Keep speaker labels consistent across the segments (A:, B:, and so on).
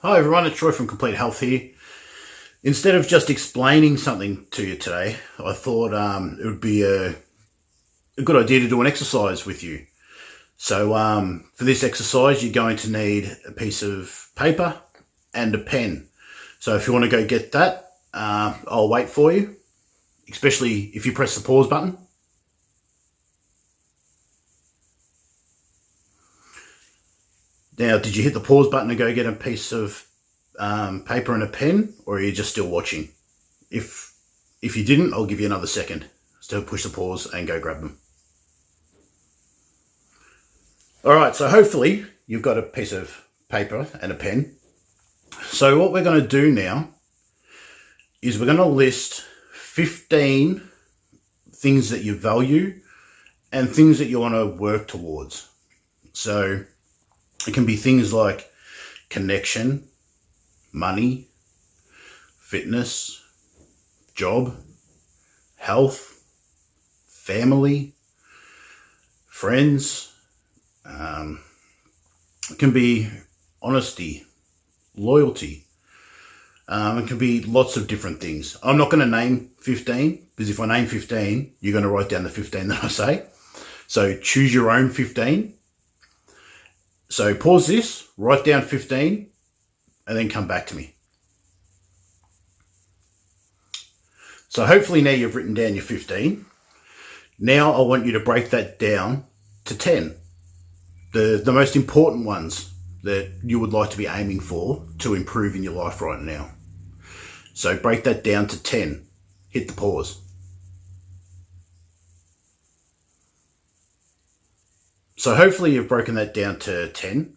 A: Hi everyone, it's Troy from Complete Health here. Instead of just explaining something to you today, I thought it would be a good idea to do an exercise with you. So for this exercise, you're going to need a piece of paper and a pen. So if you want to go get that, I'll wait for you, especially if you press the pause button. Now, did you hit the pause button to go get a piece of paper and a pen, or are you just still watching? If you didn't, I'll give you another second. Still push the pause and go grab them. All right, so hopefully you've got a piece of paper and a pen. So what we're going to do now is we're going to list 15 things that you value and things that you want to work towards. So it can be things like connection, money, fitness, job, health, family, friends. It can be honesty, loyalty. It can be lots of different things. I'm not going to name 15 because if I name 15, you're going to write down the 15 that I say. So choose your own 15. So pause this, write down 15, and then come back to me. So hopefully now you've written down your 15. Now I want you to break that down to 10. The most important ones that you would like to be aiming for to improve in your life right now. So break that down to 10. Hit the pause. So hopefully you've broken that down to 10.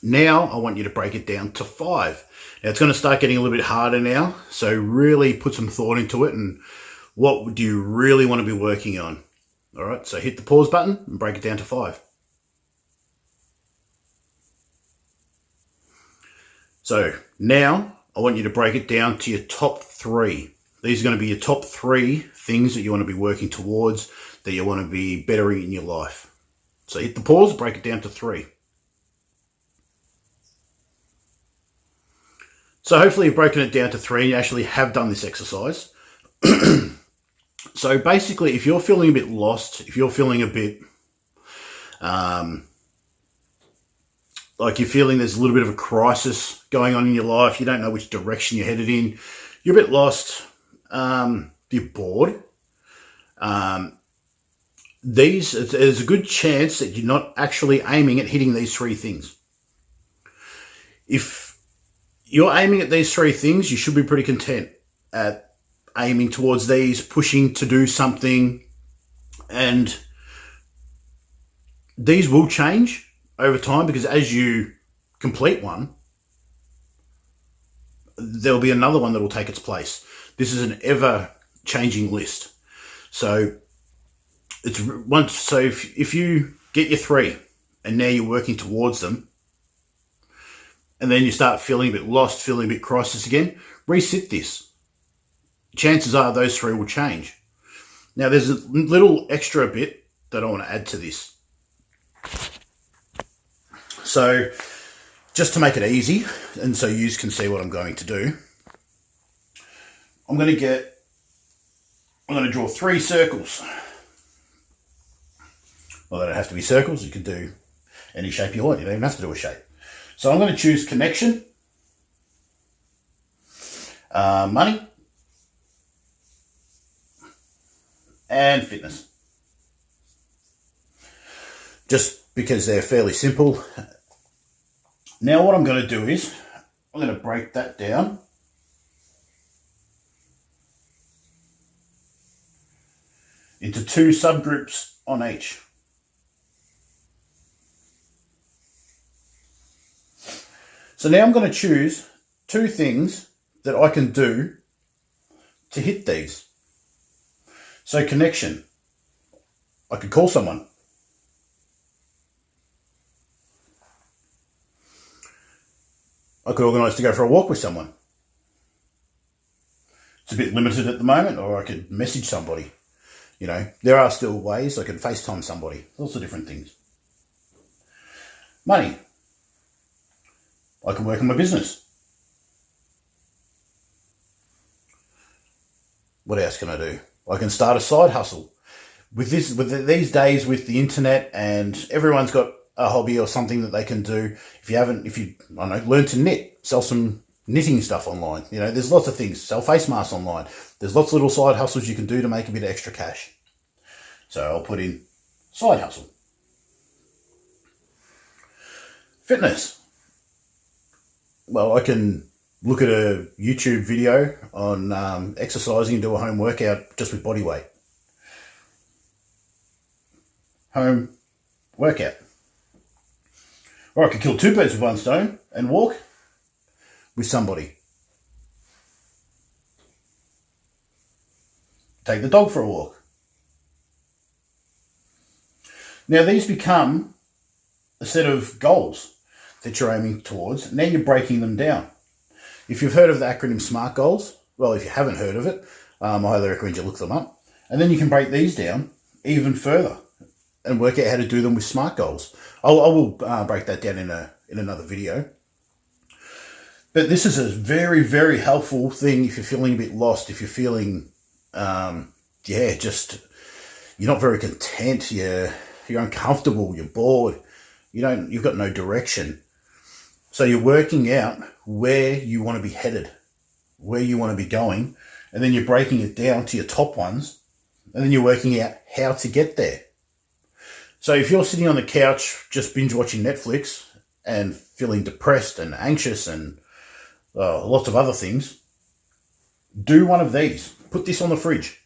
A: Now I want you to break it down to 5. Now it's going to start getting a little bit harder now. So really put some thought into it and what do you really want to be working on? All right, so hit the pause button and break it down to 5. So now I want you to break it down to your top 3. These are going to be your top 3 things that you want to be working towards, that you want to be bettering in your life. So hit the pause, break it down to 3. So hopefully you've broken it down to 3 and you actually have done this exercise. So basically, if you're feeling a bit lost, if you're feeling a bit like you're feeling there's a little bit of a crisis going on in your life, you don't know which direction you're headed in, you're a bit lost, you're bored, there's a good chance that you're not actually aiming at hitting these 3 things. If you're aiming at these 3 things, you should be pretty content at aiming towards these, pushing to do something, and these will change over time because as you complete one, there'll be another one that will take its place. This is an ever-changing list. So if you get your 3 and now you're working towards them, and then you start feeling a bit lost, feeling a bit crisis again, reset this. Chances are those 3 will change. Now there's a little extra bit that I want to add to this. So just to make it easy, and so you can see what I'm going to do, I'm going to draw 3 circles. Well, they don't have to be circles. You can do any shape you want. You don't even have to do a shape. So I'm going to choose connection, money, and fitness. Just because they're fairly simple. Now what I'm going to do is I'm going to break that down into 2 subgroups on each. So now I'm going to choose 2 things that I can do to hit these. So connection, I could call someone. I could organise to go for a walk with someone. It's a bit limited at the moment, or I could message somebody. You know, there are still ways I could FaceTime somebody, lots of different things. Money. I can work on my business. What else can I do? I can start a side hustle. These days with the internet, and everyone's got a hobby or something that they can do. If you, I don't know, learn to knit, sell some knitting stuff online. You know, there's lots of things. Sell face masks online. There's lots of little side hustles you can do to make a bit of extra cash. So I'll put in side hustle. Fitness. Well, I can look at a YouTube video on exercising and do a home workout just with body weight. Home workout. Or I could kill two birds with one stone and walk with somebody. Take the dog for a walk. Now these become a set of goals that you're aiming towards. Now you're breaking them down. If you've heard of the acronym SMART goals, well, if you haven't heard of it, I highly recommend you look them up. And then you can break these down even further and work out how to do them with SMART goals. I will break that down in another video. But this is a very, very helpful thing if you're feeling a bit lost, if you're feeling, just you're not very content, you're uncomfortable, you're bored, you've got no direction. So you're working out where you want to be headed, where you want to be going, and then you're breaking it down to your top ones, and then you're working out how to get there. So if you're sitting on the couch just binge watching Netflix and feeling depressed and anxious and lots of other things, do one of these. Put this on the fridge.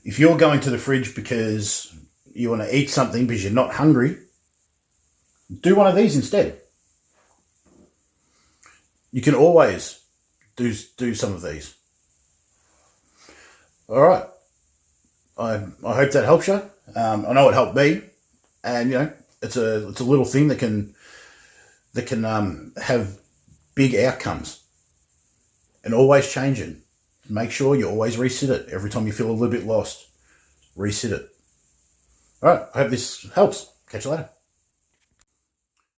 A: If you're going to the fridge because you want to eat something because you're not hungry, do one of these instead. You can always do some of these. All right. I hope that helps you. I know it helped me, and it's a little thing that can have big outcomes, and always change it. Make sure you always resit it every time you feel a little bit lost. Resit it. All right. I hope this helps. Catch you later.